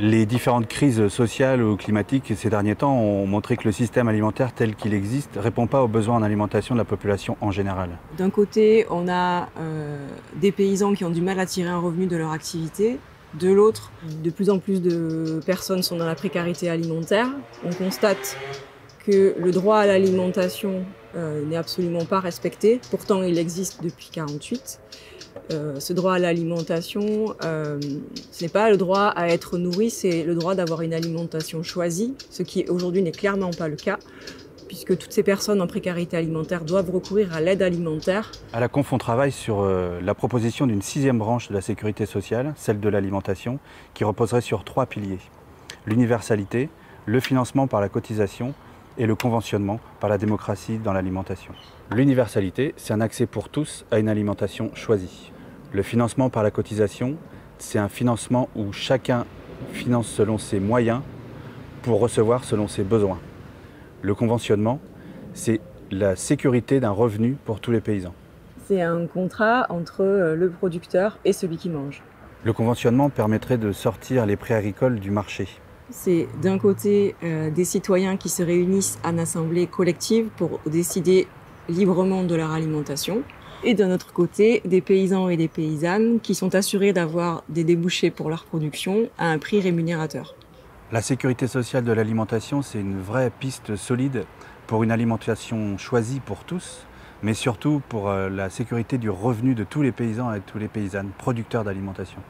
Les différentes crises sociales ou climatiques ces derniers temps ont montré que le système alimentaire tel qu'il existe ne répond pas aux besoins en alimentation de la population en général. D'un côté, on a des paysans qui ont du mal à tirer un revenu de leur activité. De l'autre, de plus en plus de personnes sont dans la précarité alimentaire. On constate que le droit à l'alimentation n'est absolument pas respecté. Pourtant, il existe depuis 1948. Ce droit à l'alimentation, ce n'est pas le droit à être nourri, c'est le droit d'avoir une alimentation choisie, ce qui aujourd'hui n'est clairement pas le cas, puisque toutes ces personnes en précarité alimentaire doivent recourir à l'aide alimentaire. À la Conf, on travaille sur la proposition d'une 6e branche de la sécurité sociale, celle de l'alimentation, qui reposerait sur 3 piliers. L'universalité, le financement par la cotisation et le conventionnement par la démocratie dans l'alimentation. L'universalité, c'est un accès pour tous à une alimentation choisie. Le financement par la cotisation, c'est un financement où chacun finance selon ses moyens pour recevoir selon ses besoins. Le conventionnement, c'est la sécurité d'un revenu pour tous les paysans. C'est un contrat entre le producteur et celui qui mange. Le conventionnement permettrait de sortir les prix agricoles du marché. C'est d'un côté des citoyens qui se réunissent en assemblée collective pour décider librement de leur alimentation. Et d'un autre côté, des paysans et des paysannes qui sont assurés d'avoir des débouchés pour leur production à un prix rémunérateur. La sécurité sociale de l'alimentation, c'est une vraie piste solide pour une alimentation choisie pour tous, mais surtout pour la sécurité du revenu de tous les paysans et de tous les paysannes producteurs d'alimentation.